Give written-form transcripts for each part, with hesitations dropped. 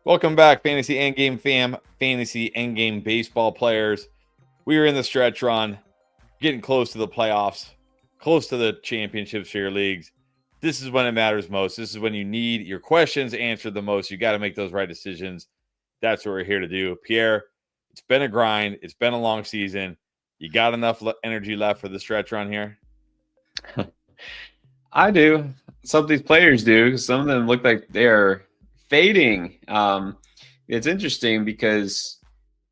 Welcome back, Fantasy Endgame fam, Fantasy Endgame baseball players. We are in the stretch run, getting close to the playoffs, close to the championships for your leagues. This is when it matters most. This is when you need your questions answered the most. You got to make those right decisions. That's what we're here to do. Pierre, it's been a grind. It's been a long season. You got enough energy left for the stretch run here? I do. Some of these players do. Some of them look like they're fading. It's interesting because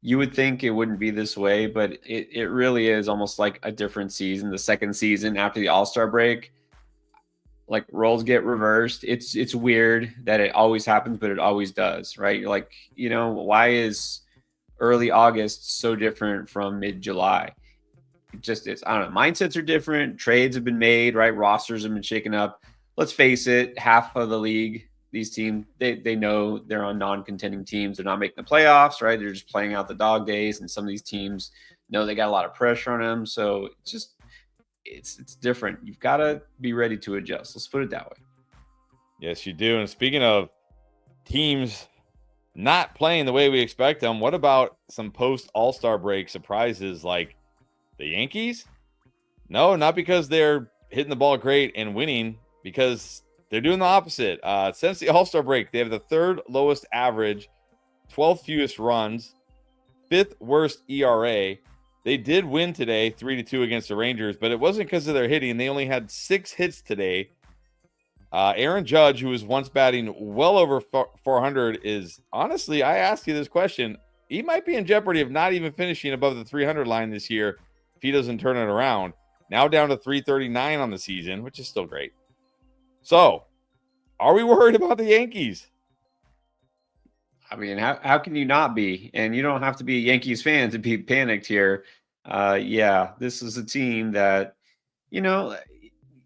you would think it wouldn't be this way, but it really is almost like a different season. The second season after the All-Star break, like roles get reversed. It's weird that it always happens, but it always does, right? You're like, why is early August so different from mid-July? It just is. I don't know. Mindsets are different. Trades have been made, right? Rosters have been shaken up. Let's face it, half of the league, these teams, they know they're on non-contending teams. They're not making the playoffs, right? They're just playing out the dog days. And some of these teams know they got a lot of pressure on them. So it's different. You've got to be ready to adjust. Let's put it that way. Yes, you do. And speaking of teams not playing the way we expect them, what about some post All-Star break surprises like the Yankees? No, not because they're hitting the ball great and winning, because they're doing the opposite. Since the All-Star break, they have the third lowest average, 12th fewest runs, 5th worst ERA. They did win today 3-2 against the Rangers, but it wasn't because of their hitting. They only had 6 hits today. Aaron Judge, who was once batting well over 400, is honestly, I asked you this question, he might be in jeopardy of not even finishing above the 300 line this year if he doesn't turn it around. Now down to 339 on the season, which is still great. So, are we worried about the Yankees? I mean, how can you not be? And you don't have to be a Yankees fan to be panicked here. Yeah, this is a team that, you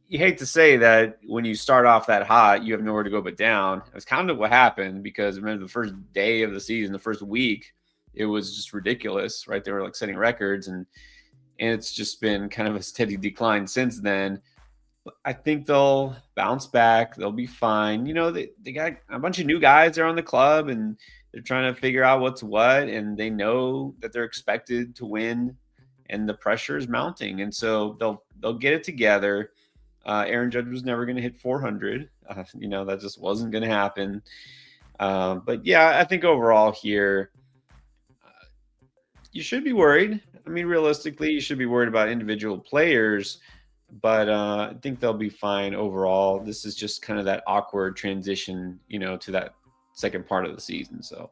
hate to say that when you start off that hot, you have nowhere to go but down. It's kind of what happened because remember the first day of the season, the first week, it was just ridiculous, right? They were like setting records and it's just been kind of a steady decline since then. I think they'll bounce back. They'll be fine. They got a bunch of new guys there on the club and they're trying to figure out what's what. And they know that they're expected to win and the pressure is mounting. And so they'll get it together. Aaron Judge was never going to hit 400. That just wasn't going to happen. But yeah, I think overall here, you should be worried. I mean, realistically, you should be worried about individual players. But I think they'll be fine overall. This is just kind of that awkward transition, to that second part of the season. So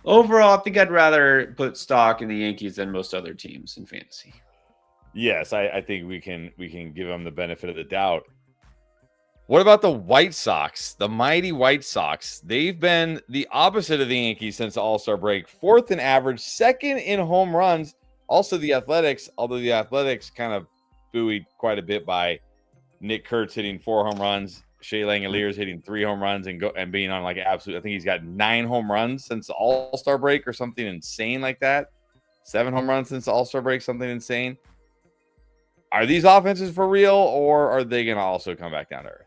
overall, I think I'd rather put stock in the Yankees than most other teams in fantasy. Yes, I think we can give them the benefit of the doubt. What about the White Sox? The mighty White Sox. They've been the opposite of the Yankees since the All-Star break. 4th in average, 2nd in home runs. Also the Athletics, although the Athletics kind of buoyed quite a bit by Nick Kurtz hitting 4 home runs, Shea Langeliers hitting 3 home runs and being on like absolute. I think he's got 9 home runs since the All-Star break or something insane like that. 7 home runs since the All-Star break, something insane. Are these offenses for real, or are they going to also come back down to earth?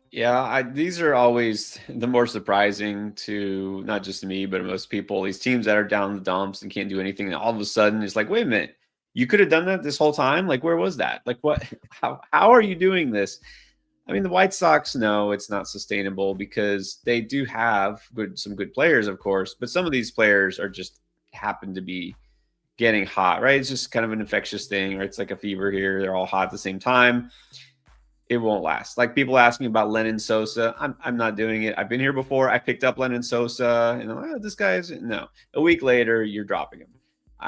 Yeah, these are always the more surprising to not just me, but most people. These teams that are down in the dumps and can't do anything, and all of a sudden it's like, wait a minute. You could have done that this whole time. Like, where was that? Like, what? How are you doing this? I mean, the White Sox know it's not sustainable because they do have some good players, of course, but some of these players are just happen to be getting hot, right? It's just kind of an infectious thing, or it's like a fever here. They're all hot at the same time. It won't last. Like people asking about Lennon Sosa. I'm not doing it. I've been here before. I picked up Lennon Sosa and I'm like, this guy's no. A week later, you're dropping him.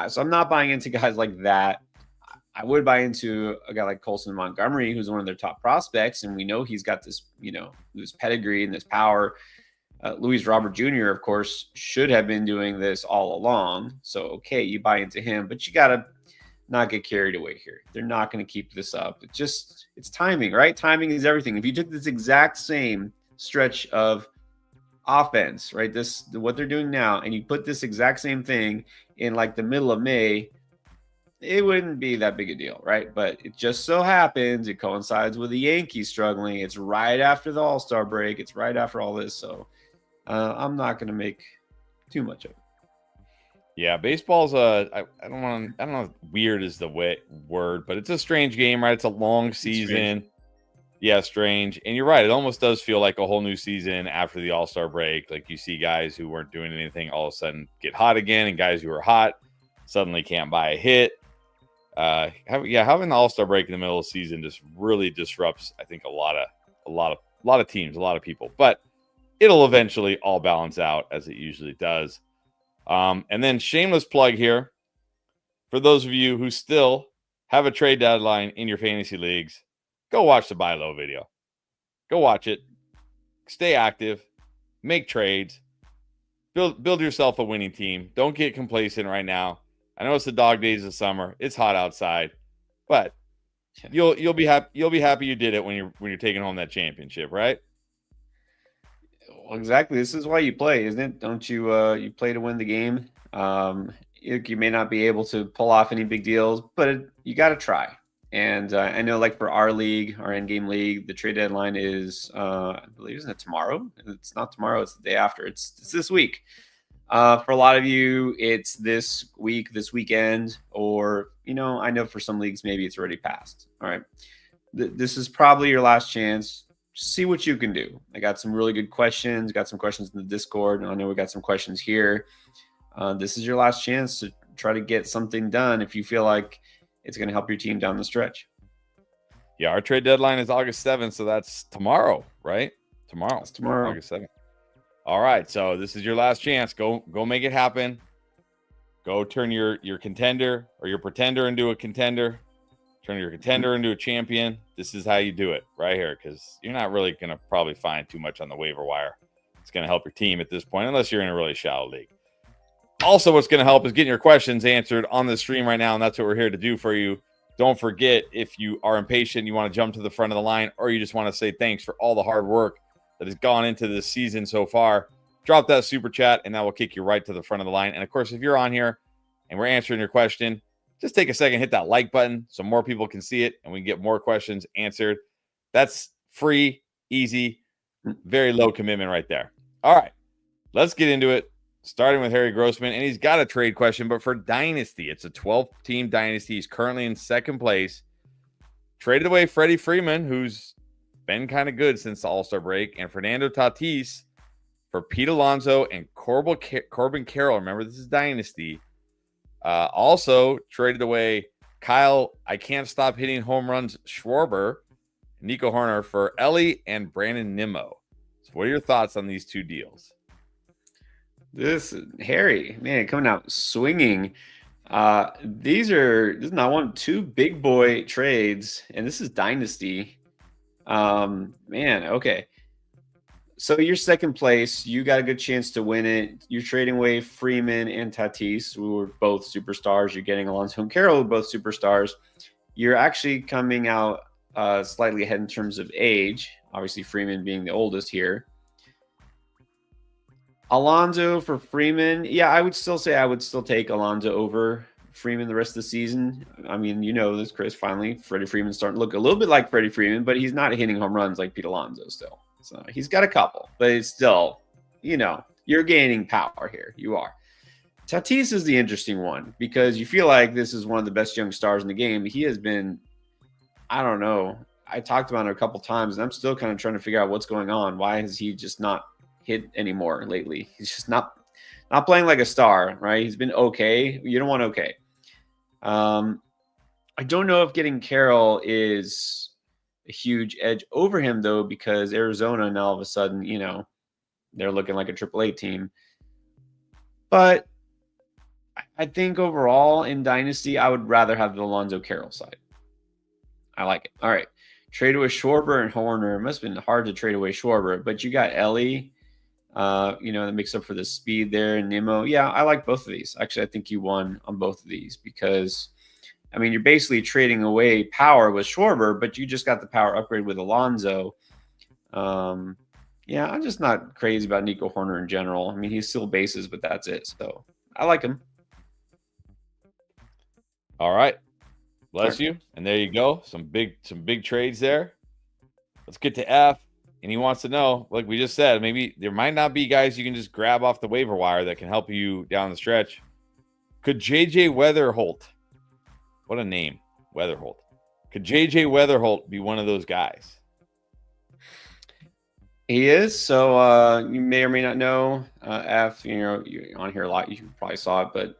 So I'm not buying into guys like that. I would buy into a guy like Colson Montgomery, who's one of their top prospects, and we know he's got this, this pedigree and this power. Luis Robert Jr., of course, should have been doing this all along. So, okay, you buy into him, but you got to not get carried away here. They're not going to keep this up. It's timing, right? Timing is everything. If you took this exact same stretch of offense, right, what they're doing now, and you put this exact same thing in like the middle of May, it wouldn't be that big a deal, right? But it just so happens it coincides with the Yankees struggling. It's right after the All-Star break. It's right after all this. So I'm not going to make too much of it. Yeah, baseball's I don't know if weird is the word, but it's a strange game, right? It's a long season. Yeah, strange. And you're right. It almost does feel like a whole new season after the All-Star break. Like you see guys who weren't doing anything all of a sudden get hot again, and guys who are hot suddenly can't buy a hit. Having the All-Star break in the middle of the season just really disrupts, I think, a lot of teams, a lot of people. But it'll eventually all balance out as it usually does. And then shameless plug here for those of you who still have a trade deadline in your fantasy leagues. Go watch the buy low video. Go watch it. Stay active. Make trades. Build yourself a winning team. Don't get complacent right now. I know it's the dog days of summer. It's hot outside, but you'll be happy. You'll be happy you did it when you're taking home that championship, right? Well, exactly. This is why you play, isn't it? Don't you? You play to win the game. You may not be able to pull off any big deals, but you got to try. And I know, like for our league, our end game league, the trade deadline is, I believe, isn't it tomorrow? It's not tomorrow. It's the day after. It's this week. For a lot of you, it's this week, this weekend, or I know for some leagues maybe it's already passed. All right, this is probably your last chance. See what you can do. I got some really good questions. Got some questions in the Discord, and I know we got some questions here. This is your last chance to try to get something done if you feel like it's going to help your team down the stretch. Yeah, our trade deadline is August 7th, so that's tomorrow, right? Tomorrow. That's tomorrow. August 7th. All right, so this is your last chance. Go make it happen. Go turn your contender or your pretender into a contender. Turn your contender into a champion. This is how you do it right here, because you're not really going to probably find too much on the waiver wire. It's going to help your team at this point, unless you're in a really shallow league. Also, what's going to help is getting your questions answered on the stream right now, and that's what we're here to do for you. Don't forget, if you are impatient, you want to jump to the front of the line, or you just want to say thanks for all the hard work that has gone into this season so far, drop that super chat, and that will kick you right to the front of the line. And, of course, if you're on here and we're answering your question, just take a second, hit that like button so more people can see it, and we can get more questions answered. That's free, easy, very low commitment right there. All right, let's get into it. Starting with Harry Grossman, and he's got a trade question, but for Dynasty. It's a 12-team Dynasty. He's currently in second place. Traded away Freddie Freeman, who's been kind of good since the All-Star break, and Fernando Tatis for Pete Alonso and Corbin Carroll. Remember, this is Dynasty. Also traded away Kyle, I can't stop hitting home runs, Schwarber, Nico Horner for Ellie and Brandon Nimmo. So what are your thoughts on these two deals? This Harry, man, coming out swinging. This is not two big boy trades, and this is Dynasty. Man, okay. So you're second place. You got a good chance to win it. You're trading away Freeman and Tatis, who were both superstars. You're getting Alonso and Carroll, who are both superstars. You're actually coming out slightly ahead in terms of age. Obviously, Freeman being the oldest here. Alonso for Freeman. Yeah, I would still take Alonso over Freeman the rest of the season. I mean, this, Chris, finally, Freddie Freeman's starting to look a little bit like Freddie Freeman, but he's not hitting home runs like Pete Alonso still. So he's got a couple, but it's still, you're gaining power here. You are. Tatis is the interesting one because you feel like this is one of the best young stars in the game. He has been, I don't know. I talked about it a couple times, and I'm still kind of trying to figure out what's going on. Why has he just not hit anymore lately? He's just not playing like a star, right? He's been okay. You don't want okay. I don't know if getting Carroll is a huge edge over him, though, because Arizona now all of a sudden, they're looking like a AAA team. But I think overall in Dynasty, I would rather have the Alonso Carroll side. I like it. All right. Trade away Schwarber and Horner. It must have been hard to trade away Schwarber, but you got Ellie. That makes up for the speed there. Nimmo. Yeah, I like both of these. Actually, I think you won on both of these because, you're basically trading away power with Schwarber, but you just got the power upgrade with Alonso. Yeah, I'm just not crazy about Nico Horner in general. He's still bases, but that's it. So I like him. All right. Bless you. And there you go. Some big trades there. Let's get to F. And he wants to know, like we just said, maybe there might not be guys you can just grab off the waiver wire that can help you down the stretch. Could JJ Weatherholt, what a name, Weatherholt. Could JJ Weatherholt be one of those guys? He is. So you may or may not know, F, you're on here a lot. You probably saw it, but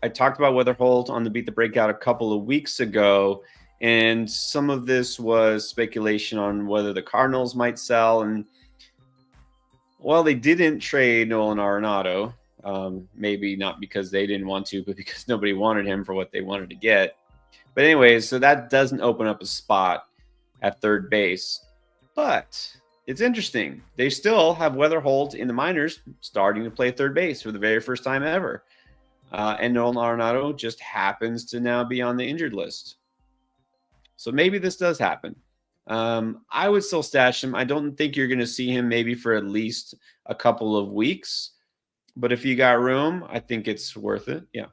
I talked about Weatherholt on the Beat the Breakout a couple of weeks ago. And some of this was speculation on whether the Cardinals might sell. And, well, they didn't trade Nolan Arenado. Maybe not because they didn't want to, but because nobody wanted him for what they wanted to get. But anyways, so that doesn't open up a spot at third base. But it's interesting. They still have Weatherholt in the minors starting to play third base for the very first time ever. And Nolan Arenado just happens to now be on the injured list. So maybe this does happen. I would still stash him. I don't think you're going to see him maybe for at least a couple of weeks. But if you got room, I think it's worth it. Yeah.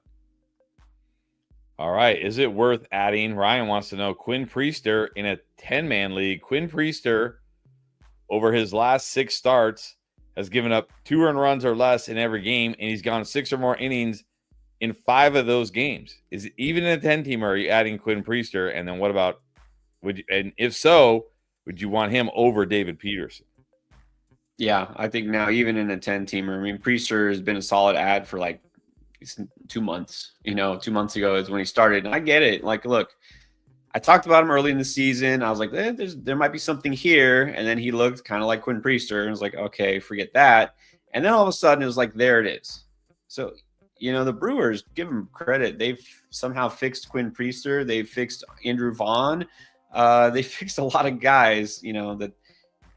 All right. Is it worth adding? Ryan wants to know Quinn Priester in a 10-man league. Quinn Priester, over his last 6 starts, has given up 2 earned runs or less in every game, and he's gone 6 or more innings in 5 of those games. Is it even in a 10-teamer? Are you adding Quinn Priester? And then what about and if so, would you want him over David Peterson? Yeah, I think now even in a 10-teamer, I mean, Priester has been a solid ad for like 2 months. 2 months ago is when he started. And I get it. Like, look, I talked about him early in the season. I was like, there might be something here. And then he looked kind of like Quinn Priester. And I was like, okay, forget that. And then all of a sudden it was like, there it is. So, the Brewers, give them credit. They've somehow fixed Quinn Priester. They've fixed Andrew Vaughn. They fixed a lot of guys,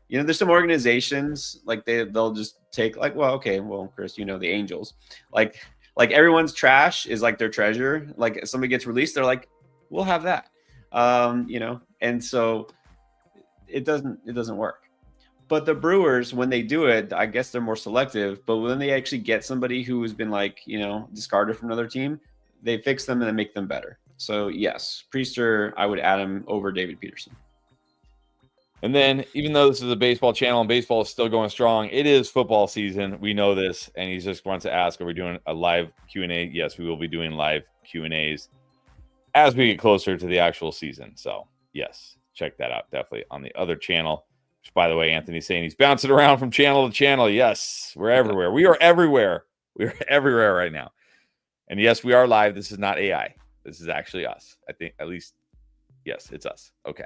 there's some organizations like they'll just take like, well, okay, well, Chris, the Angels, like everyone's trash is like their treasure. Like if somebody gets released, they're like, we'll have that, and so it doesn't work. But the Brewers, when they do it, I guess they're more selective. But when they actually get somebody who has been like, discarded from another team, they fix them and they make them better. So yes, Priester, I would add him over David Peterson. And then, even though this is a baseball channel and baseball is still going strong, it is football season. We know this, and he just wants to ask, are we doing a live Q&A? Yes, we will be doing live Q&As as we get closer to the actual season. So, yes, check that out definitely on the other channel. Which, by the way, Anthony's saying he's bouncing around from channel to channel. Yes, we're everywhere. We are everywhere. We are everywhere right now. And yes, we are live. This is not AI. This is actually us. I think at least, yes, it's us. Okay.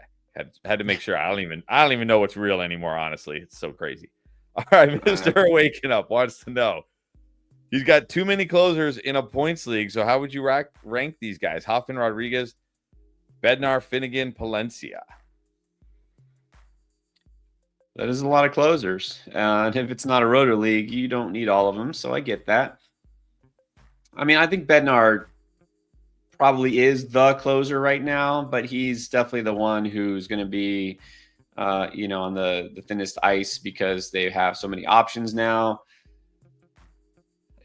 Had to make sure. I don't even know what's real anymore, honestly. It's so crazy. All right, Mr. Waking Up wants to know. He's got too many closers in a points league. So how would you rank these guys? Hoffman, Rodriguez, Bednar, Finnegan, Palencia. That is a lot of closers. And if it's not a roto league, you don't need all of them. So I get that. I mean, I think Bednar probably is the closer right now, but he's definitely the one who's going to be, on the thinnest ice because they have so many options now.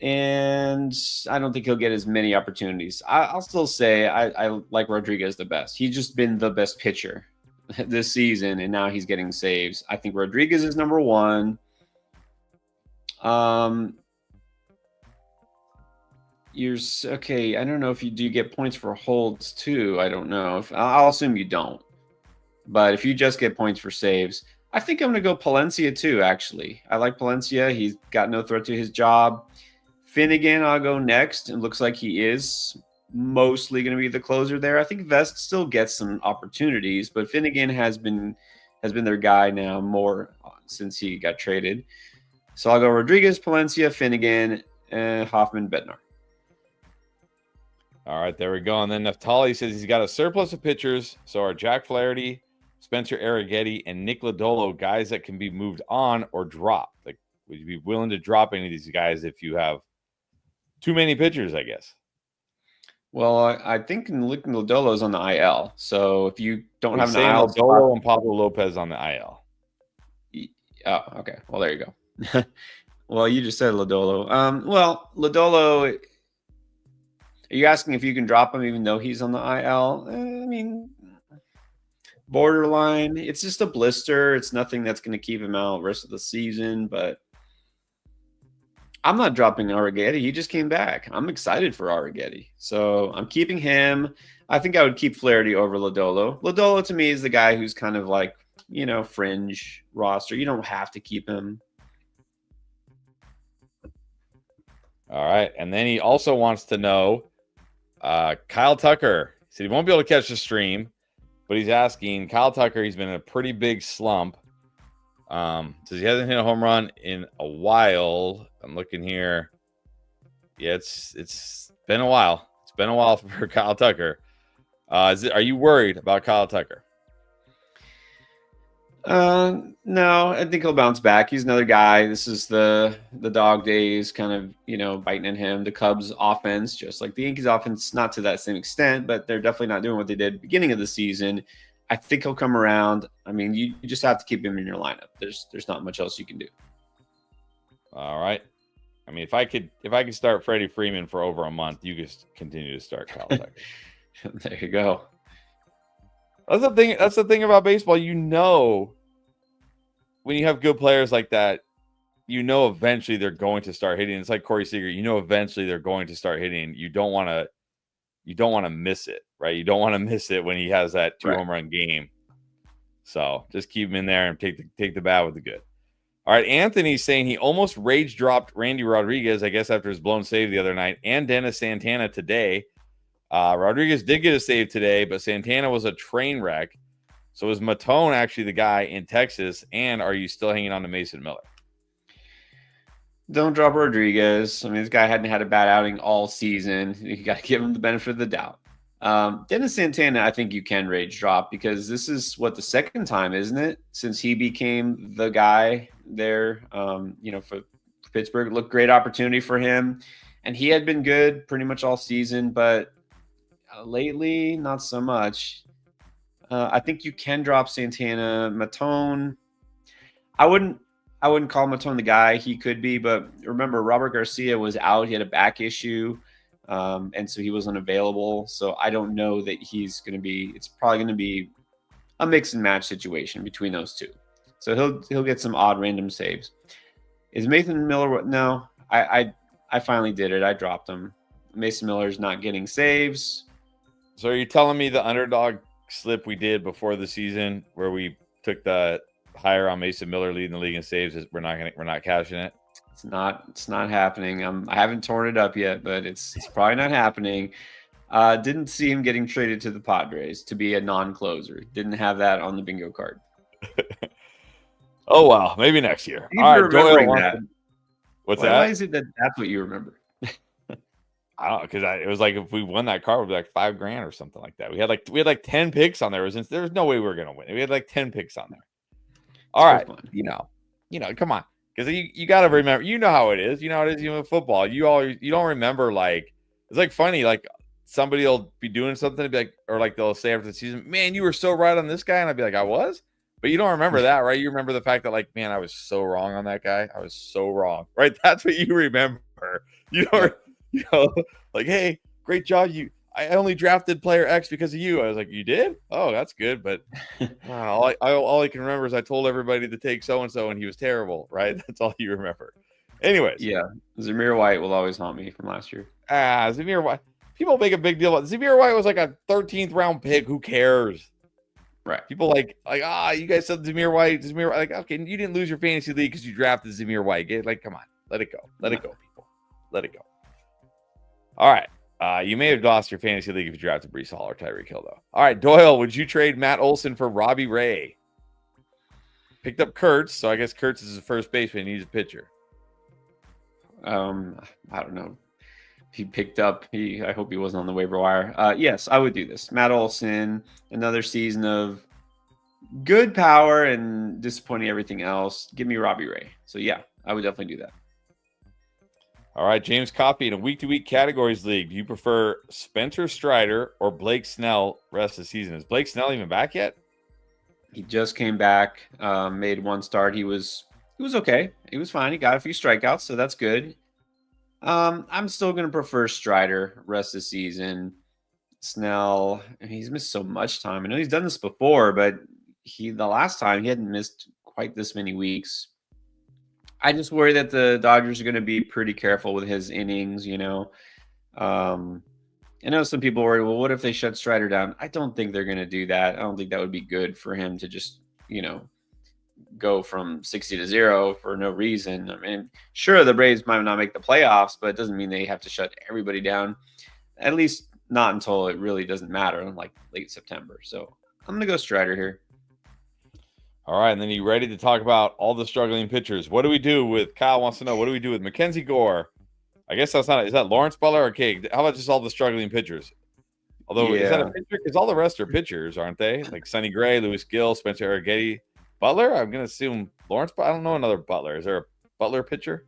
And I don't think he'll get as many opportunities. I'll still say I like Rodriguez the best. He's just been the best pitcher this season, and now he's getting saves. I think Rodriguez is number 1. You're okay. I don't know if you do get points for holds too. I don't know. I'll assume you don't. But if you just get points for saves, I think I'm going to go Palencia too, actually. I like Palencia. He's got no threat to his job. Finnegan, I'll go next. It looks like he is mostly going to be the closer there. I think Vest still gets some opportunities, but Finnegan has been their guy now more since he got traded. So I'll go Rodriguez, Palencia, Finnegan, Hoffman, Bednar. All right, there we go. And then Naftali says he's got a surplus of pitchers. So are Jack Flaherty, Spencer Arrighetti, and Nick Lodolo guys that can be moved on or dropped? Like, would you be willing to drop any of these guys if you have too many pitchers, I guess? Well, I think Nick Lodolo is on the IL. So if you don't have an IL, Lodolo and Pablo Lopez on the IL. Oh, okay. Well, there you go. Well, you just said Lodolo. Well, Lodolo, Are you asking if you can drop him even though he's on the IL? I mean, borderline. It's just a blister. It's nothing that's going to keep him out the rest of the season. But I'm not dropping Arrighetti. He just came back. I'm excited for Arrighetti. So I'm keeping him. I think I would keep Flaherty over Lodolo. Lodolo to me is the guy who's kind of like, fringe roster. You don't have to keep him. All right. And then he also wants to know Kyle Tucker. He said he won't be able to catch the stream, but he's asking Kyle Tucker. He's been in a pretty big slump. Says he hasn't hit a home run in a while. I'm looking here. Yeah, it's been a while. It's been a while for Kyle Tucker. Are you worried about Kyle Tucker? No, I think he'll bounce back. He's another guy. This is the dog days kind of, biting at him. The Cubs offense, just like the Yankees offense, not to that same extent, but they're definitely not doing what they did beginning of the season. I think he'll come around. I mean, you just have to keep him in your lineup. There's not much else you can do. All right. I mean, if I could start Freddie Freeman for over a month, you just continue to start Kyle Tucker. There you go. That's the thing about baseball. When you have good players like that, eventually they're going to start hitting. It's like Corey Seager. Eventually they're going to start hitting. You don't want to miss it, right? You don't want to miss it when he has that 2 home run game. So just keep him in there and take the bad with the good. All right, Anthony's saying he almost rage dropped Randy Rodriguez, I guess, after his blown save the other night, and Dennis Santana today. Rodriguez did get a save today, but Santana was a train wreck. So is Matone actually the guy in Texas, and are you still hanging on to Mason Miller? Don't drop Rodriguez. I mean, this guy hadn't had a bad outing all season. You got to give him the benefit of the doubt. Dennis Santana, I think you can rage drop because this is the second time, isn't it? Since he became the guy there, for Pittsburgh. Looked great opportunity for him. And he had been good pretty much all season, but lately, not so much. I think you can drop Santana. Matone, I wouldn't call Matone the guy. He could be, but remember, Robert Garcia was out. He had a back issue, and so he was unavailable. So I don't know that he's going to be – it's probably going to be a mix and match situation between those two. So he'll get some odd random saves. Is Mason Miller – no, I finally did it. I dropped him. Mason Miller's not getting saves. So are you telling me the underdog slip we did before the season where we took the higher on Mason Miller leading the league in saves is we're not cashing it? It's not happening. I haven't torn it up yet, but it's probably not happening. Didn't see him getting traded to the Padres to be a non-closer. Didn't have that on the bingo card. Oh wow, maybe next year. All right, Doyle. That. What's that? Why is it that's what you remember? I don't know, because it was like if we won that car, it would be like $5,000 or something like that. We had like 10 picks on there. There was no way we were gonna win. We had like 10 picks on there. All right, come on, because you got to remember. You know how it is. You know how it is. Even with football, you don't remember like it's like funny like somebody will be doing something and be like, or like they'll say after the season, man, you were so right on this guy, and I'd be like, I was. But you don't remember that, right? You remember the fact that, like, man, I was so wrong on that guy. I was so wrong, right? That's what you remember. You don't, like, hey, great job. I only drafted player X because of you. I was like, you did? Oh, that's good. But all I can remember is I told everybody to take so-and-so, and he was terrible, right? That's all you remember. Anyways. Yeah, Zamir White will always haunt me from last year. Zamir White. People make a big deal about Zamir White was like a 13th round pick. Who cares? Right. People you guys said Zamir White. Like, okay, you didn't lose your fantasy league because you drafted Zamir White. Come on. Let it go. Let it go, people. Let it go. All right. You may have lost your fantasy league if you drafted Breece Hall or Tyreek Hill, though. All right, Doyle, would you trade Matt Olson for Robbie Ray? Picked up Kurtz, so I guess Kurtz is his first baseman. He needs a pitcher. I don't know. He picked up. I hope he wasn't on the waiver wire. Yes, I would do this. Matt Olson, another season of good power and disappointing everything else. Give me Robbie Ray. So yeah, I would definitely do that. All right, James Coffey in a week-to-week categories league. Do you prefer Spencer Strider or Blake Snell rest of the season? Is Blake Snell even back yet? He just came back, made one start. He was okay. He was fine. He got a few strikeouts, so that's good. I'm still going to prefer Strider rest of the season. Snell, he's missed so much time. I know he's done this before, but the last time he hadn't missed quite this many weeks. I just worry that the Dodgers are going to be pretty careful with his innings. I know some people worry, well, what if they shut Strider down? I don't think they're going to do that. I don't think that would be good for him to just, go from 60 to 0 for no reason. I mean, sure, the Braves might not make the playoffs, but it doesn't mean they have to shut everybody down. At least not until it really doesn't matter, like late September. So I'm going to go Strider here. All right, and then you ready to talk about all the struggling pitchers? What do we do with Kyle wants to know? What do we do with Mackenzie Gore? I guess that's not. Is that Lawrence Butler or Cade? How about just all the struggling pitchers? Although is that a pitcher? Because all the rest are pitchers, aren't they? Like Sonny Gray, Luis Gill, Spencer Arrighetti, Butler. I'm gonna assume Lawrence. I don't know another Butler. Is there a Butler pitcher?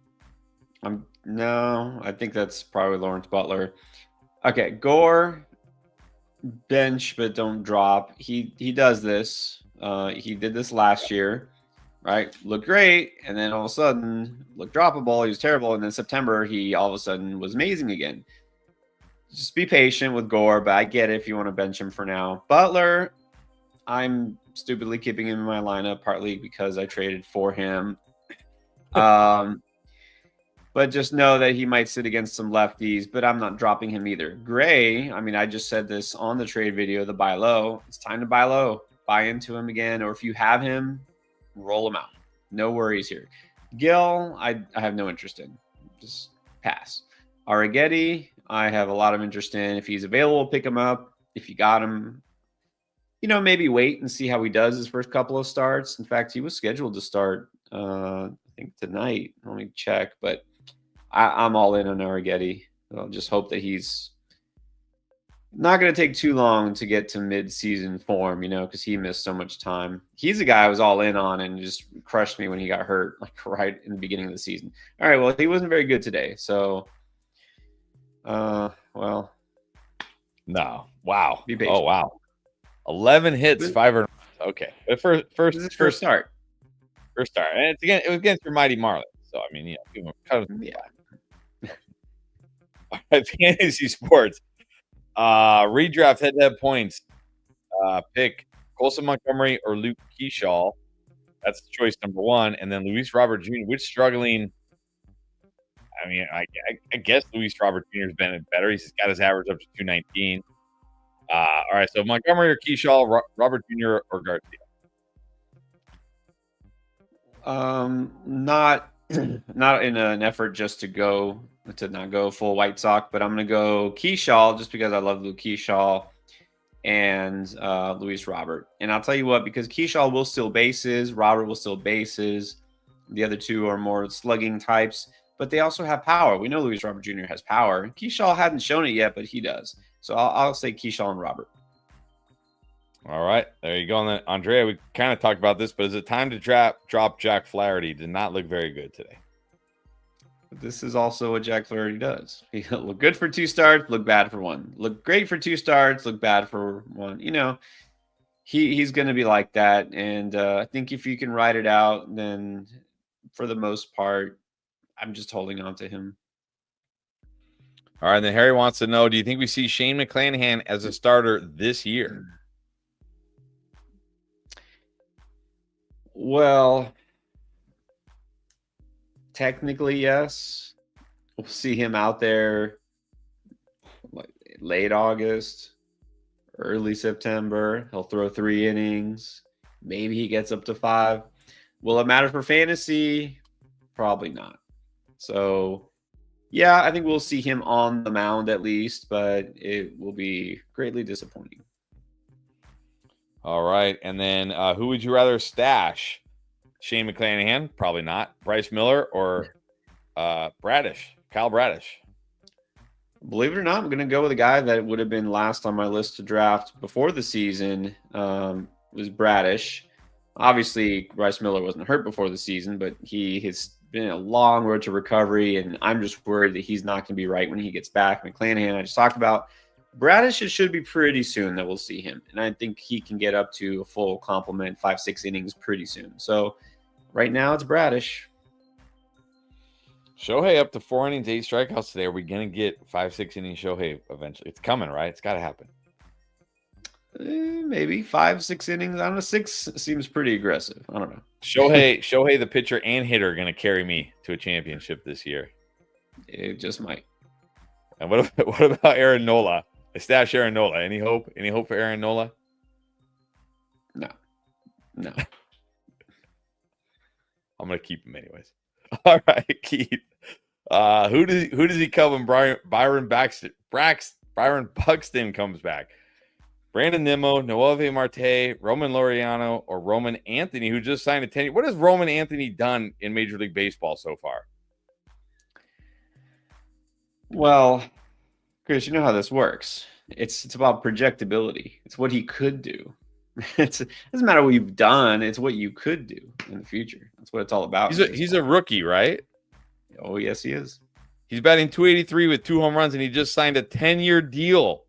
No, I think that's probably Lawrence Butler. Okay, Gore, bench but don't drop. He does this. He did this last year, right? Looked great, and then all of a sudden looked droppable. He was terrible, and then September he all of a sudden was amazing again. Just be patient with Gore, but I get it if you want to bench him for now. Butler, I'm stupidly keeping him in my lineup, partly because I traded for him. But just know that he might sit against some lefties, but I'm not dropping him either. Gray, I mean, I just said this on the trade video, the buy low. It's time to buy low. Buy into him again, or if you have him, roll him out. No worries here. Gill, I have no interest in. Just pass. Arrighetti, I have a lot of interest in. If he's available, pick him up. If you got him, maybe wait and see how he does his first couple of starts. In fact, he was scheduled to start, I think tonight. Let me check, but I'm all in on Arrighetti. I'll just hope that he's not going to take too long to get to mid-season form, because he missed so much time. He's a guy I was all in on and just crushed me when he got hurt, like right in the beginning of the season. All right, well, he wasn't very good today, so, well. No. Wow. Be patient. Oh, wow. 11 hits, 5 runs. Okay. First start. First start. And it was against your mighty Marlins. So, I mean, yeah. All right, fantasy sports. Redraft head-to-head points. Pick Colson Montgomery or Luke Keyshaw. That's choice number one. And then Luis Robert Jr., which struggling. I mean, I guess Luis Robert Jr. has been better. He's got his average up to 219. All right, so Montgomery or Keyshaw, Robert Jr. or Garcia. Not in an effort just to not go full White Sox, but I'm going to go Keyshaw just because I love Luke Keyshaw and Luis Robert. And I'll tell you what, because Keyshaw will steal bases, Robert will steal bases. The other two are more slugging types, but they also have power. We know Luis Robert Jr. has power. Keyshaw hadn't shown it yet, but he does. So I'll say Keyshaw and Robert. All right, there you go. And then Andrea, we kind of talked about this, but is it time to drop Jack Flaherty? Did not look very good today. This is also what Jack Flaherty does. He look good for 2 starts, look bad for 1. Look great for 2 starts, look bad for 1. He's going to be like that. And I think if you can ride it out, then for the most part, I'm just holding on to him. All right, and then Harry wants to know, do you think we see Shane McClanahan as a starter this year? Well, technically, yes. We'll see him out there late August, early September. He'll throw 3 innings. Maybe he gets up to 5. Will it matter for fantasy? Probably not. So, yeah, I think we'll see him on the mound at least, but it will be greatly disappointing. All right. And then who would you rather stash? Shane McClanahan? Probably not. Bryce Miller or Bradish? Kyle Bradish? Believe it or not, I'm going to go with a guy that would have been last on my list to draft before the season. Was Bradish. Obviously, Bryce Miller wasn't hurt before the season, but he has been a long road to recovery, and I'm just worried that he's not going to be right when he gets back. McClanahan, I just talked about. Bradish, it should be pretty soon that we'll see him. And I think he can get up to a full complement, 5-6 innings pretty soon. So right now it's Bradish. Shohei up to 4 innings, 8 strikeouts today. Are we going to get 5-6 inning Shohei eventually? It's coming, right? It's got to happen. Maybe 5-6 innings. I don't know. 6 seems pretty aggressive. I don't know. Shohei, the pitcher and hitter, are going to carry me to a championship this year. It just might. And what about Aaron Nola? I stash Aaron Nola. Any hope? Any hope for Aaron Nola? No. I'm going to keep him anyways. All right, Keith. Who does he come when Byron Buxton comes back? Brandon Nimmo, Noelvi Marte, Roman Laureano, or Roman Anthony, who just signed a 10-year. What has Roman Anthony done in Major League Baseball so far? Well, Chris, you know how this works. It's about projectability. It's what he could do. It doesn't matter what you've done. It's what you could do in the future. That's what it's all about. He's a rookie, right? Oh, yes, he is. He's batting .283 with 2 home runs, and he just signed a 10-year deal.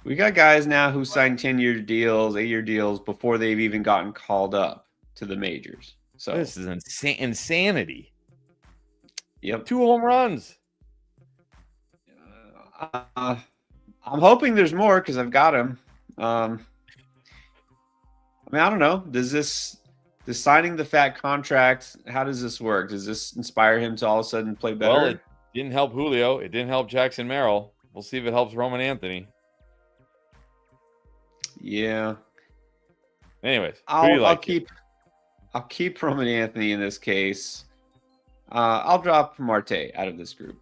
We got guys now who signed 10-year deals, 8-year deals before they've even gotten called up to the majors. So this is insanity. Yep. 2 home runs. I'm hoping there's more because I've got him. I mean, I don't know. Does signing the fat contract, how does this work? Does this inspire him to all of a sudden play better? Well, it didn't help Julio. It didn't help Jackson Merrill. We'll see if it helps Roman Anthony. Yeah. Anyways, I'll keep Roman Anthony in this case. I'll drop Marte out of this group.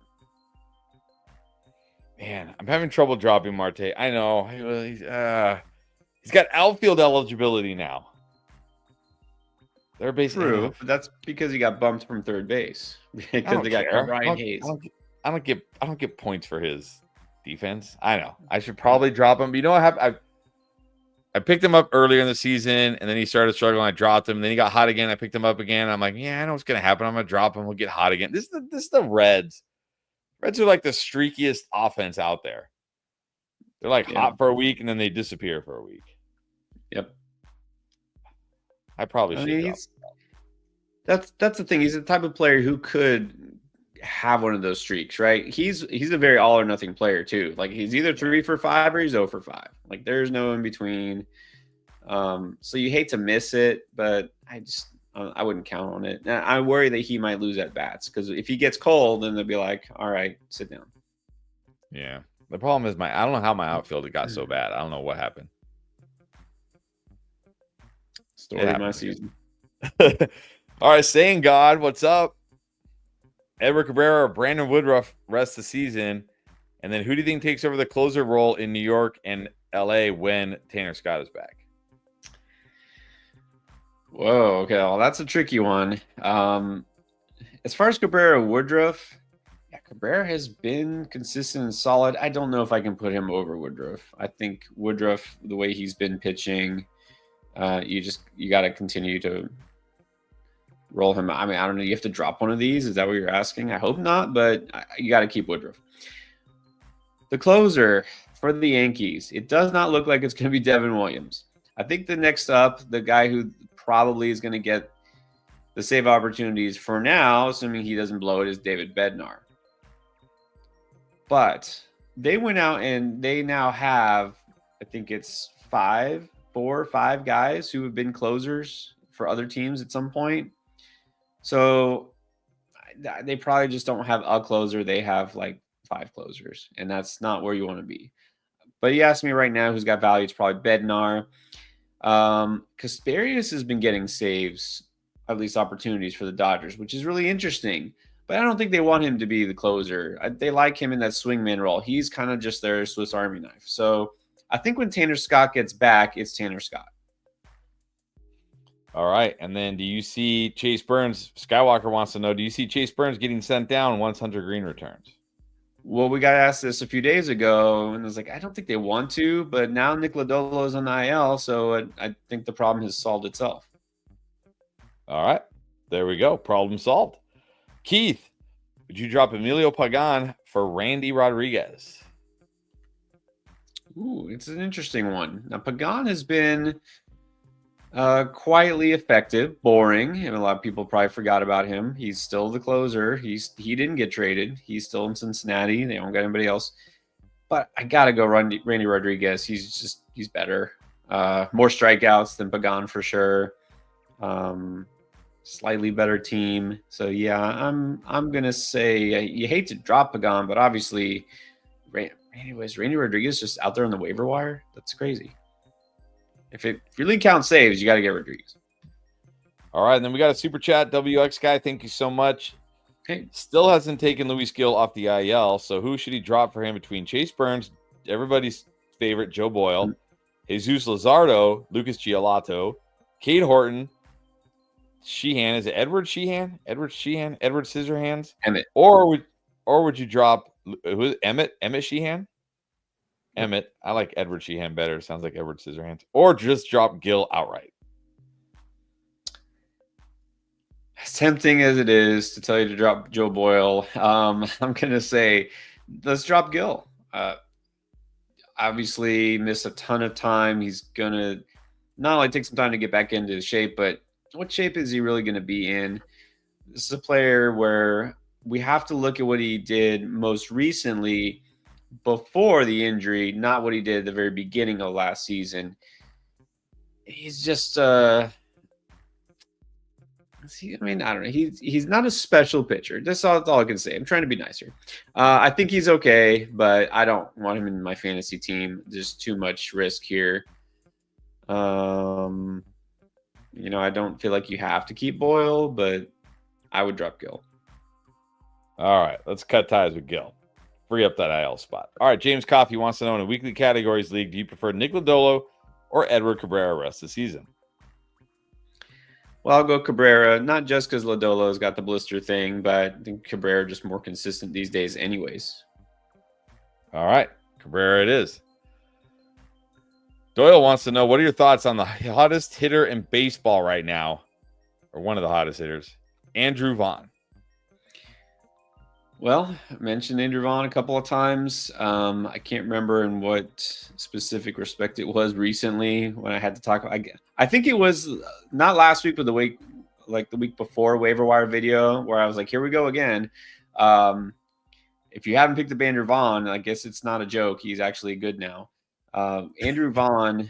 Man, I'm having trouble dropping Marte. I know. He's got outfield eligibility now. They're basically true, but that's because he got bumped from third base because they got Ryan Hayes. I don't get points for his defense. I know. I should probably drop him. But you know what? I picked him up earlier in the season, and then he started struggling. I dropped him. Then he got hot again. I picked him up again. I'm like, yeah, I know what's going to happen. I'm going to drop him. We'll get hot again. This is the Reds. Reds are like the streakiest offense out there. They're like hot for a week, and then they disappear for a week. Yep. I probably should. That's the thing. He's the type of player who could have one of those streaks, right? He's a very all or nothing player too. Like he's either 3 for 5 or he's 0 for 5. Like there's no in between. So you hate to miss it, but I wouldn't count on it. Now, I worry that he might lose at bats because if he gets cold, then they'll be like, all right, sit down. Yeah. The problem is I don't know how my outfield got so bad. I don't know what happened. Story of my season. All right, saying God, what's up? Edward Cabrera or Brandon Woodruff rest the season. And then who do you think takes over the closer role in New York and LA when Tanner Scott is back? Whoa, okay. Well, that's a tricky one. As far as Cabrera Woodruff, Cabrera has been consistent and solid. I don't know if I can put him over Woodruff. I think Woodruff, the way he's been pitching, you got to continue to roll him. I mean, I don't know. You have to drop one of these. Is that what you're asking? I hope not, but you got to keep Woodruff. The closer for the Yankees, it does not look like it's going to be Devin Williams. I think the next up, the guy who probably is going to get the save opportunities for now, assuming he doesn't blow it, is David Bednar. But they went out and they now have, I think it's 4 or 5 guys who have been closers for other teams at some point. So they probably just don't have a closer. They have like 5 closers, and that's not where you want to be. But you ask me right now who's got value, it's probably Bednar. Casparius has been getting saves, at least opportunities for the Dodgers, which is really interesting. But I don't think they want him to be the closer. They like him in that swingman role. He's kind of just their Swiss Army knife. So I think when Tanner Scott gets back, it's Tanner Scott. All right. And then do you see Chase Burns? Skywalker wants to know, do you see Chase Burns getting sent down once Hunter Green returns? Well, we got asked this a few days ago, and I was like, I don't think they want to, but now Nick Lodolo is on the IL, so I think the problem has solved itself. All right. There we go. Problem solved. Keith, would you drop Emilio Pagan for Randy Rodriguez? Ooh, it's an interesting one. Now, Pagan has been Quietly effective, boring, and a lot of people probably forgot about him. He's still the closer. He didn't get traded. He's still in Cincinnati. They don't got anybody else. But I gotta go Randy Rodriguez. He's better. More strikeouts than Pagan for sure. Slightly better team. So yeah, I'm gonna say you hate to drop Pagan, but obviously, anyways, Randy Rodriguez just out there on the waiver wire. That's crazy. If your league count saves, you got to get Rodriguez. All right, and then we got a super chat. WX guy, thank you so much. Hey. Still hasn't taken Luis Gill off the IL, so who should he drop for him between Chase Burns, everybody's favorite Joe Boyle, Jesus Luzardo, Lucas Giolito, Cade Horton, Sheehan? Is it Edward Sheehan? Edward Sheehan? Edward Scissorhands? Emmett. Or would you drop who? Emmett Sheehan? Emmett. I like Edward Sheehan better. Sounds like Edward Scissorhands. Or just drop Gill outright. As tempting as it is to tell you to drop Joe Boyle, I'm going to say let's drop Gill. Obviously, miss a ton of time. He's going to not only take some time to get back into shape, but what shape is he really going to be in? This is a player where we have to look at what he did most recently before the injury, not what he did at the very beginning of last season. He's just I don't know. He's not a special pitcher. That's all I can say. I'm trying to be nice here. I think he's okay, but I don't want him in my fantasy team. There's too much risk here. I don't feel like you have to keep Boyle, but I would drop Gill. All right, let's cut ties with Gill. Free up that IL spot. All right, James Coffey wants to know in a weekly categories league, do you prefer Nick Lodolo or Edward Cabrera rest of the season? Well, I'll go Cabrera, not just because Lodolo's got the blister thing, but I think Cabrera just more consistent these days anyways. All right, Cabrera it is. Doyle wants to know, what are your thoughts on the hottest hitter in baseball right now, or one of the hottest hitters, Andrew Vaughn? Well, I mentioned Andrew Vaughn a couple of times. I can't remember in what specific respect it was recently when I had to talk. I think it was not last week, but the week before waiver wire video where I was like, here we go again. If you haven't picked up Andrew Vaughn, I guess it's not a joke. He's actually good now. Andrew Vaughn,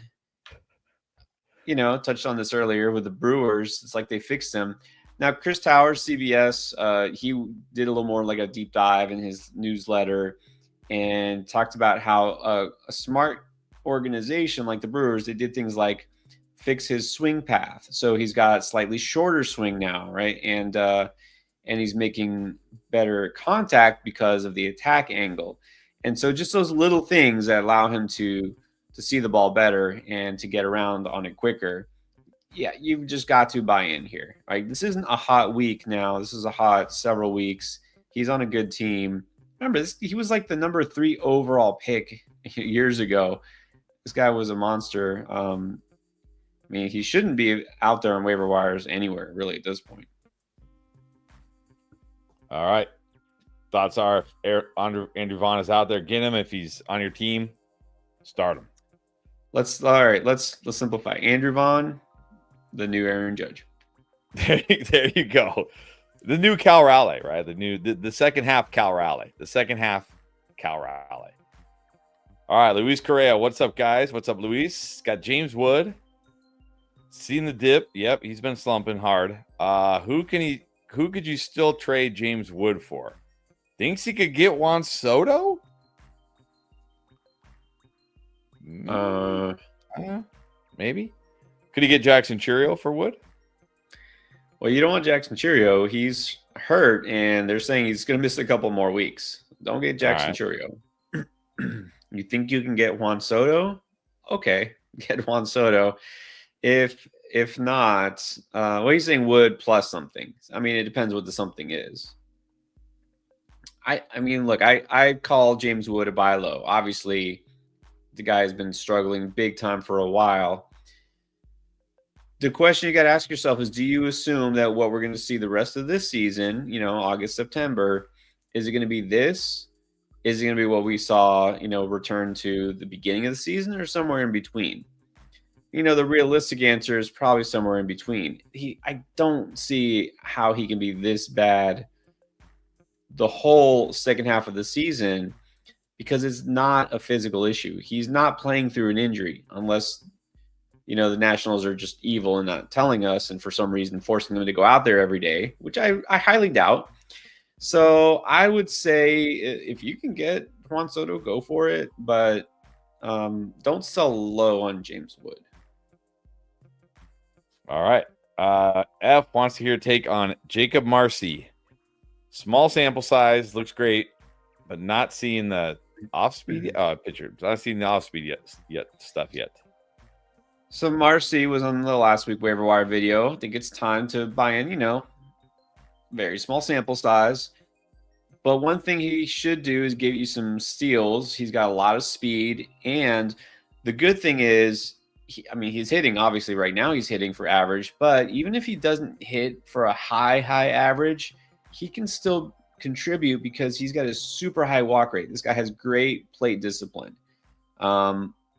touched on this earlier with the Brewers. It's like they fixed him. Now, Chris Towers, CBS, he did a little more like a deep dive in his newsletter and talked about how a smart organization like the Brewers, they did things like fix his swing path. So he's got slightly shorter swing now, right? And he's making better contact because of the attack angle. And so just those little things that allow him to see the ball better and to get around on it quicker. Yeah, you've just got to buy in here, right? This isn't a hot week now. This is a hot several weeks. He's on a good team. Remember, he was like the number 3 overall pick years ago. This guy was a monster. He shouldn't be out there on waiver wires anywhere, really, at this point. All right. Thoughts are, Andrew Vaughn is out there. Get him. If he's on your team, start him. Let's simplify. Andrew Vaughn, the new Aaron Judge. There you go. The new Cal Raleigh, right? The second half Cal Raleigh. The second half Cal Raleigh. All right, Luis Correa. What's up, guys? What's up, Luis? Got James Wood. Seen the dip. Yep, he's been slumping hard. Who could you still trade James Wood for? Thinks he could get Juan Soto? Maybe. Could he get Jackson Churio for Wood? Well, you don't want Jackson Churio. He's hurt, and they're saying he's going to miss a couple more weeks. Don't get Jackson Churio. You think you can get Juan Soto? Okay, get Juan Soto. If not, what are you saying? Wood plus something. It depends what the something is. Look, I call James Wood a buy low. Obviously, the guy has been struggling big time for a while. The question you got to ask yourself is, do you assume that what we're going to see the rest of this season, August, September, is it going to be this? Is it going to be what we saw, return to the beginning of the season, or somewhere in between? the realistic answer is probably somewhere in between. I don't see how he can be this bad the whole second half of the season because it's not a physical issue. He's not playing through an injury unless the Nationals are just evil and not telling us, and for some reason forcing them to go out there every day, which I highly doubt. So I would say if you can get Juan Soto, go for it, but don't sell low on James Wood. All right. F wants to hear a take on Jacob Marcy. Small sample size, looks great, but not seeing the off-speed pitcher. Not seeing the off-speed stuff yet. So Marcy was on the last week waiver wire video. I think it's time to buy in, very small sample size. But one thing he should do is give you some steals. He's got a lot of speed. And the good thing is, he's hitting, obviously right now he's hitting for average. But even if he doesn't hit for a high average, he can still contribute because he's got a super high walk rate. This guy has great plate discipline.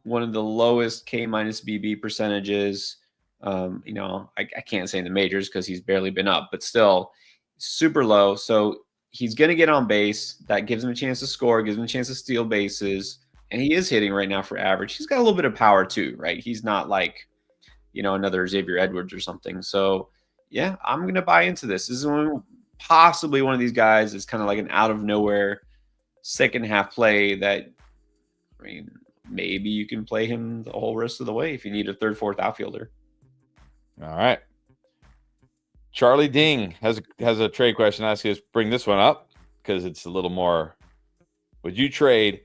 One of the lowest K minus BB percentages. I can't say in the majors because he's barely been up, but still super low. So he's going to get on base. That gives him a chance to score, gives him a chance to steal bases. And he is hitting right now for average. He's got a little bit of power too, right? He's not like, another Xavier Edwards or something. So yeah, I'm going to buy into this. This is possibly one of these guys is kind of like an out of nowhere second half play that, maybe you can play him the whole rest of the way if you need a third, fourth outfielder. All right. Charlie Ding has a trade question. I ask you to bring this one up because it's a little more. Would you trade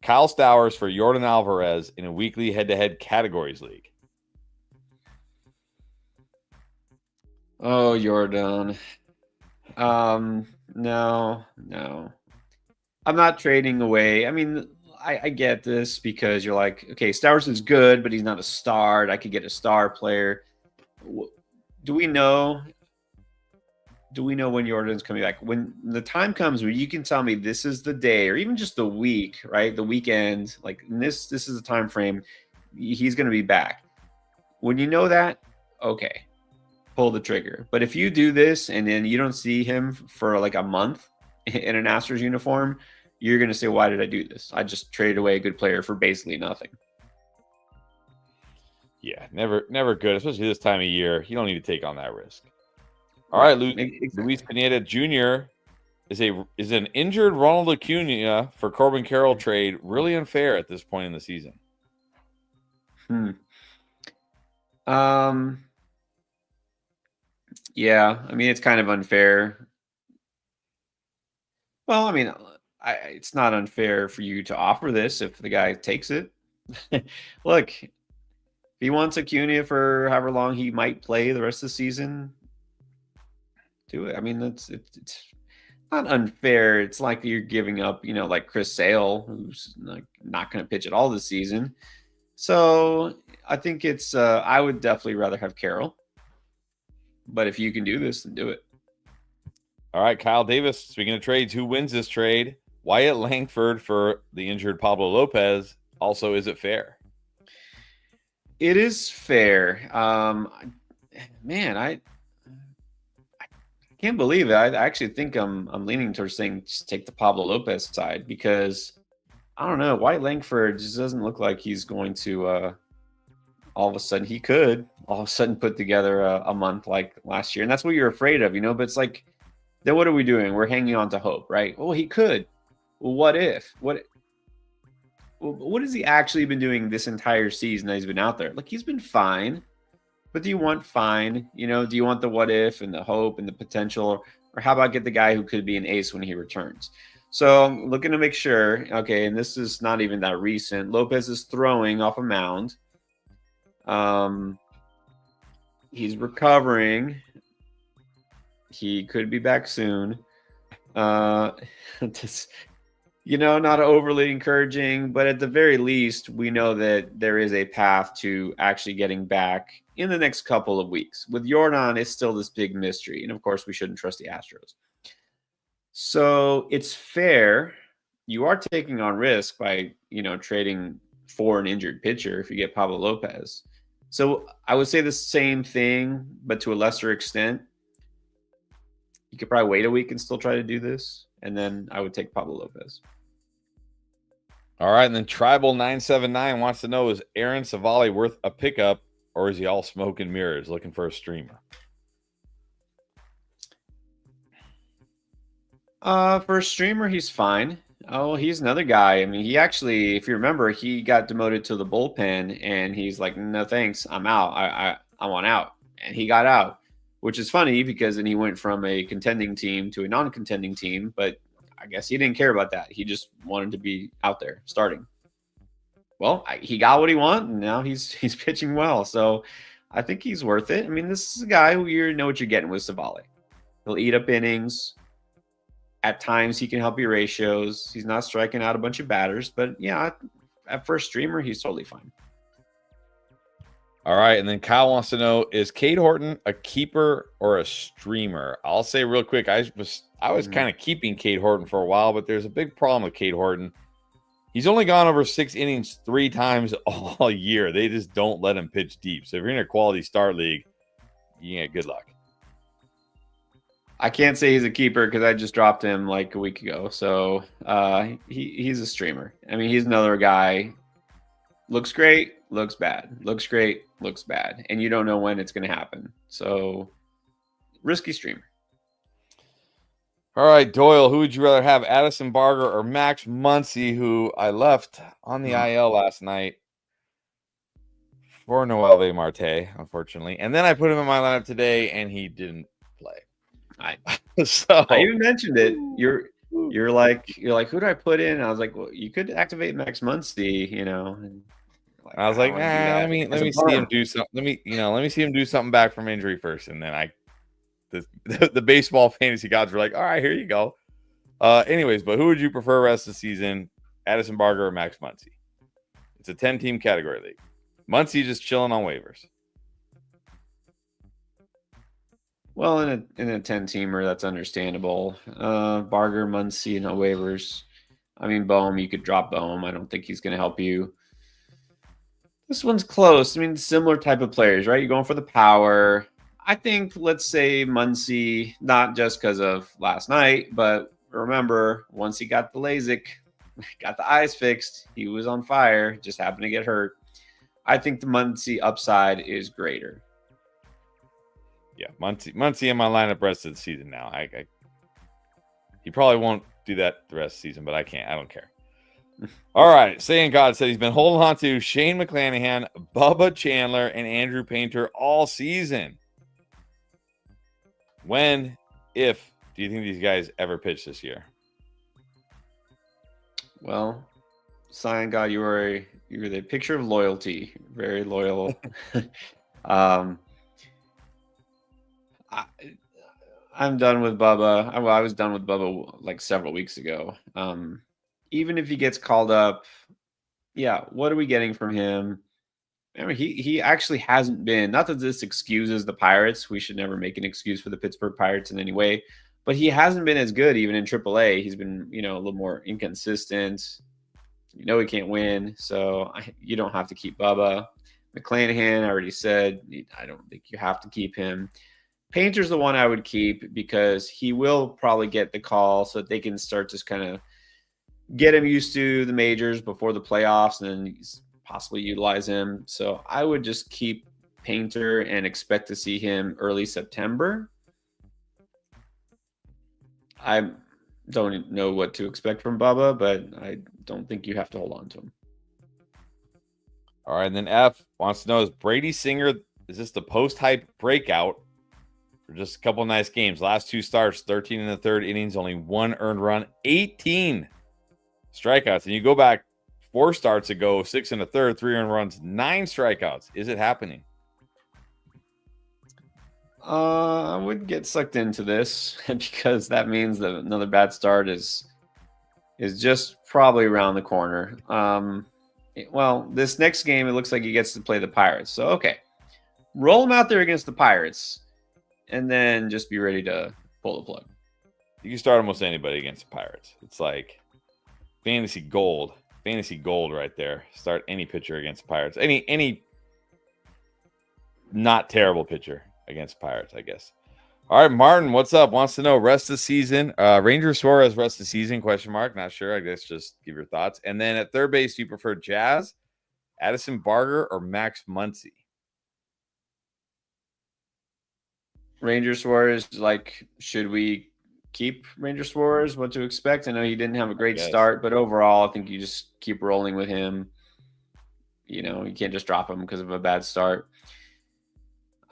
Kyle Stowers for Yordan Alvarez in a weekly head-to-head categories league? Oh, Yordan. No. I'm not trading away. I get this because you're like, okay, Stowers is good, but he's not a star. I could get a star player. Do we know when Yordan's coming back? When the time comes where you can tell me this is the day, or even just the week, right? The weekend, like this is the time frame he's going to be back. When you know that, okay, pull the trigger. But if you do this and then you don't see him for like a month in an Astros uniform, you're going to say, why did I do this? I just traded away a good player for basically nothing. Yeah, never good, especially this time of year. You don't need to take on that risk. All right, Luis Pineda Jr. is an injured Ronald Acuna for Corbin Carroll trade really unfair at this point in the season? Yeah, it's kind of unfair. Well, it's not unfair for you to offer this if the guy takes it. Look, if he wants Acuna for however long he might play the rest of the season, do it. It's not unfair. It's like you're giving up, like Chris Sale, who's not going to pitch at all this season. So I think it's I would definitely rather have Carroll. But if you can do this, then do it. All right, Kyle Davis, speaking of trades, who wins this trade? Wyatt Langford for the injured Pablo Lopez. Also, is it fair? It is fair. Man, I can't believe it. I actually think I'm leaning towards saying just take the Pablo Lopez side because I don't know. Wyatt Langford just doesn't look like he's going to all of a sudden he could all of a sudden put together a month like last year. And that's what you're afraid of, but it's like, then what are we doing? We're hanging on to hope, right? Well, he could. Well, what if? What has he actually been doing this entire season that he's been out there? Like, he's been fine, but do you want fine? Do you want the what if and the hope and the potential? Or how about get the guy who could be an ace when he returns? So I'm looking to make sure, okay, and this is not even that recent. Lopez is throwing off a mound. He's recovering. He could be back soon. Just, not overly encouraging, but at the very least, we know that there is a path to actually getting back in the next couple of weeks. With Yordan, it's still this big mystery. And of course, we shouldn't trust the Astros. So it's fair. You are taking on risk by, trading for an injured pitcher if you get Pablo Lopez. So I would say the same thing, but to a lesser extent. You could probably wait a week and still try to do this, and then I would take Pablo Lopez. All right, and then Tribal979 wants to know, is Aaron Savali worth a pickup, or is he all smoke and mirrors looking for a streamer? For a streamer, he's fine. Oh, he's another guy. I mean, he actually, if you remember, he got demoted to the bullpen, and he's like, "No thanks, I'm out. I want out," and he got out, which is funny because then he went from a contending team to a non-contending team. But I guess he didn't care about that. He just wanted to be out there starting. Well, he got what he wanted, and now he's pitching well. So I think he's worth it. I mean, this is a guy who you know what you're getting with Savali. He'll eat up innings. At times, he can help your ratios. He's not striking out a bunch of batters, but yeah, at first streamer, he's totally fine. All right, and then Kyle wants to know, is Cade Horton a keeper or a streamer? I'll say real quick, I was kind of keeping Cade Horton for a while, but there's a big problem with Cade Horton. He's only gone over 6 innings 3 times all year. They just don't let him pitch deep. So if you're in a quality start league, you get good luck. I can't say he's a keeper because I just dropped him like a week ago. So he's a streamer. I mean, he's another guy. Looks great, looks bad. Looks great, looks bad. And you don't know when it's going to happen. So risky streamer. All right, Doyle, who would you rather have, Addison Barger or Max Muncy, who I left on the IL last night for Noelvi Marte, unfortunately. And then I put him in my lineup today, and he didn't play. I even mentioned it. You're like, who do I put in? And I was like, well, you could activate Max Muncy, you know. And I was like, let me see him do something. Let me see him do something back from injury first, and then the baseball fantasy gods were like, all right, here you go. Anyways, but who would you prefer rest of the season, Addison Barger or Max Muncy? It's a 10-team category league. Muncy just chilling on waivers. Well, in a 10-teamer, that's understandable. Barger, Muncy, no waivers. I mean, Bohm, you could drop Bohm. I don't think he's going to help you. This one's close. I mean, similar type of players, right? You're going for the power. I think, let's say Muncy, not just because of last night, but remember, once he got the LASIK, got the eyes fixed, he was on fire, just happened to get hurt. I think the Muncy upside is greater. Yeah, Muncy in my lineup rest of the season now. He probably won't do that the rest of the season, but I don't care. All right, Saying God said he's been holding on to Shane McClanahan, Bubba Chandler, and Andrew Painter all season. When, if, do you think these guys ever pitch this year? Well, Saying God, you're the picture of loyalty. Very loyal. I'm done with Bubba. I was done with Bubba like several weeks ago. Even if he gets called up, yeah, what are we getting from him? I mean, he actually hasn't been, not that this excuses the Pirates. We should never make an excuse for the Pittsburgh Pirates in any way, but he hasn't been as good even in AAA. He's been, a little more inconsistent. He can't win, so you don't have to keep Bubba. McClanahan, I already said, I don't think you have to keep him. Painter's the one I would keep because he will probably get the call so that they can start just kind of get him used to the majors before the playoffs and then possibly utilize him. So I would just keep Painter and expect to see him early September. I don't know what to expect from Bubba, but I don't think you have to hold on to him. All right, and then F wants to know, is Brady Singer, is this the post-hype breakout for just a couple of nice games? Last 2 starts, 13 in the third innings, only 1 earned run, 18 strikeouts. And you go back 4 starts ago, 6 in the third, 3 earned runs, 9 strikeouts. Is it happening? I would get sucked into this because that means that another bad start is just probably around the corner. Well, this next game, it looks like he gets to play the Pirates. So, okay. Roll him out there against the Pirates and then just be ready to pull the plug. You can start almost anybody against the Pirates. It's like fantasy gold right there. Start any pitcher against the Pirates. Any not terrible pitcher against Pirates, I guess. All right, Martin, what's up? Wants to know rest of the season. Ranger Suarez rest of the season, question mark. Not sure. I guess just give your thoughts. And then at third base, do you prefer Jazz, Addison Barger, or Max Muncy? Ranger Suarez, like, should we keep Ranger Suarez? What to expect? I know he didn't have a great start, but overall, I think you just keep rolling with him. You know, you can't just drop him because of a bad start.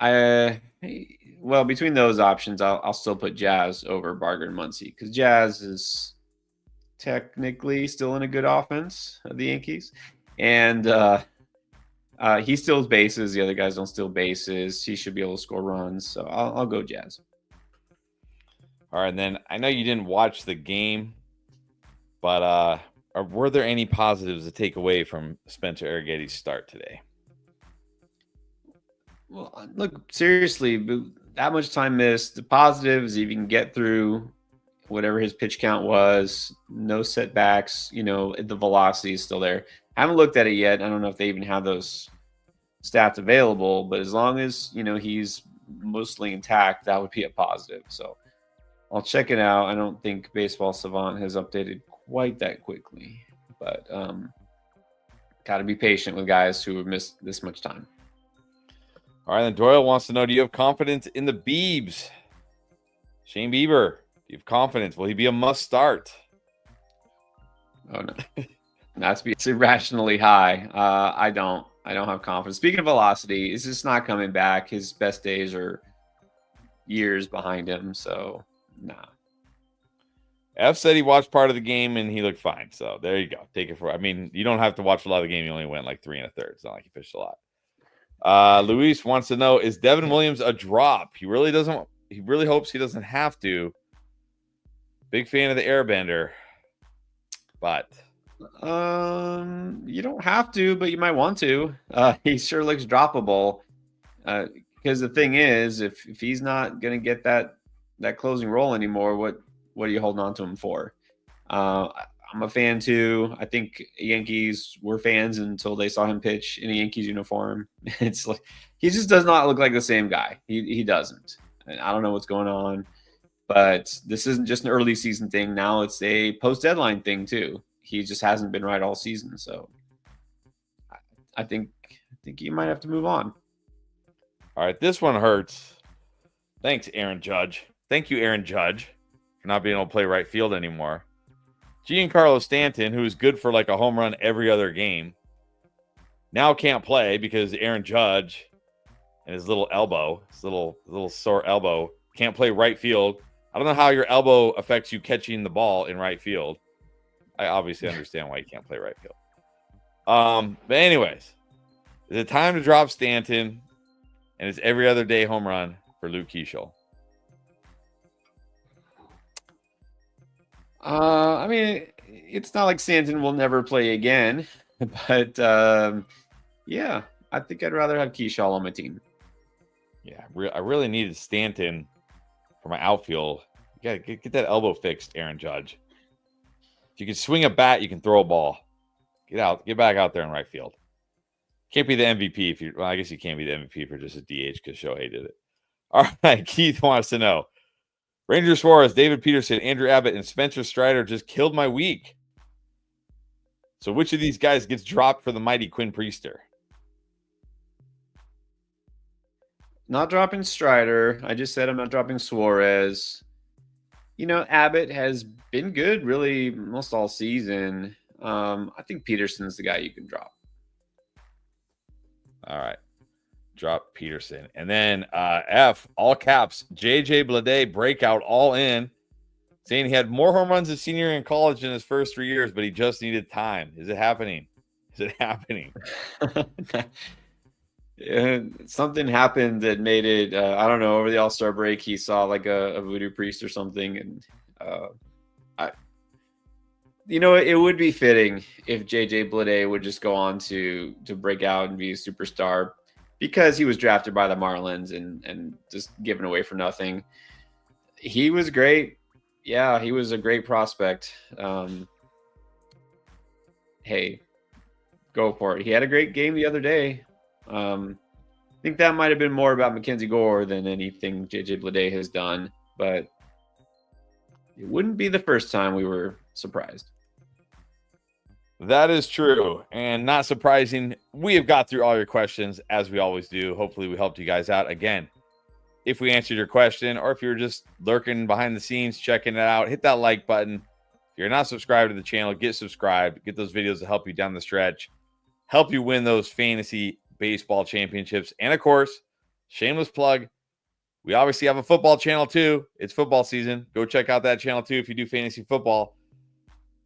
Well, between those options, I'll still put Jazz over Barger and Muncy because Jazz is technically still in a good offense of the Yankees, and he steals bases. The other guys don't steal bases. He should be able to score runs, so I'll go Jazz. All right, and then I know you didn't watch the game, but were there any positives to take away from Spencer Arrighetti's start today? Well, look, seriously, that much time missed. The positives, if you can get through whatever his pitch count was, no setbacks, you know, the velocity is still there. I haven't looked at it yet. I don't know if they even have those stats available, but as long as, you know, he's mostly intact, that would be a positive. So I'll check it out. I don't think Baseball Savant has updated quite that quickly, but got to be patient with guys who have missed this much time. All right, then Doyle wants to know, do you have confidence in the Biebs? Shane Bieber, do you have confidence? Will he be a must start? Oh, no. It's irrationally high. I don't have confidence. Speaking of velocity, it's just not coming back. His best days are years behind him, so nah. F said he watched part of the game and he looked fine. So there you go. Take it for. I mean, you don't have to watch a lot of the game. You only went like 3 1/3. It's not like he pitched a lot. Luis wants to know, is Devin Williams a drop? He really hopes he doesn't have to. Big fan of the Airbender, but you don't have to, but you might want to. He sure looks droppable. Because the thing is, if he's not gonna get that closing role anymore, what are you holding on to him for? I'm a fan too. I think Yankees were fans until they saw him pitch in a Yankees uniform. It's like he just does not look like the same guy. He doesn't. And I don't know what's going on, but this isn't just an early season thing. Now it's a post deadline thing too. He just hasn't been right all season. So I think you might have to move on. All right, this one hurts. Thanks, Aaron Judge. Thank you, Aaron Judge, for not being able to play right field anymore. Giancarlo Stanton, who is good for like a home run every other game, now can't play because Aaron Judge and his little elbow, his little sore elbow, can't play right field. I don't know how your elbow affects you catching the ball in right field. I obviously understand why you can't play right field. But anyways, is it time to drop Stanton and it's every other day home run for Luke Keeschel? I mean, it's not like Stanton will never play again, but yeah, I think I'd rather have Keeschel on my team. Yeah, I really needed Stanton for my outfield. You got to get that elbow fixed, Aaron Judge. If you can swing a bat, you can throw a ball. Get back out there in right field. Can't be the MVP if you. Well, I guess you can't be the MVP for just a DH because Shohei did it. All right, Keith wants to know. Ranger Suarez, David Peterson, Andrew Abbott, and Spencer Strider just killed my week. So which of these guys gets dropped for the mighty Quinn Priester? Not dropping Strider. I just said I'm not dropping Suarez. You know, Abbott has been good really most all season. I think Peterson's the guy you can drop. All right. Drop Peterson. And then F, all caps, JJ Bleday breakout all in, saying he had more home runs his senior year in college in his first 3 years, but he just needed time. Is it happening? Something happened that made it, I don't know, over the All-Star break, he saw like a voodoo priest or something. And it would be fitting if JJ Bleday would just go on to break out and be a superstar, because he was drafted by the Marlins and just given away for nothing. He was great. Yeah, he was a great prospect. Hey, go for it. He had a great game the other day. think that might have been more about Mackenzie Gore than anything JJ Bleday has done, but it wouldn't be the first time we were surprised. That is true. And not surprising, we have got through all your questions as we always do. Hopefully, we helped you guys out. Again, if we answered your question or if you're just lurking behind the scenes, checking it out, hit that like button. If you're not subscribed to the channel, get subscribed. Get those videos to help you down the stretch, help you win those fantasy baseball championships. And of course, shameless plug, we obviously have a football channel too. It's football season. Go check out that channel too if you do fantasy football.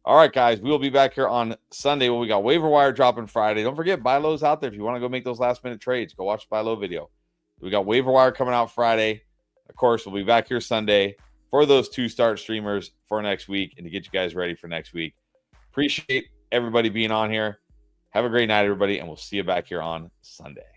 All right, guys, we will be back here on Sunday when we got waiver wire dropping Friday. Don't forget, buy low's out there. If you want to go make those last-minute trades, go watch the buy low video. We got waiver wire coming out Friday. Of course, we'll be back here Sunday for those 2 start streamers for next week and to get you guys ready for next week. Appreciate everybody being on here. Have a great night, everybody, and we'll see you back here on Sunday.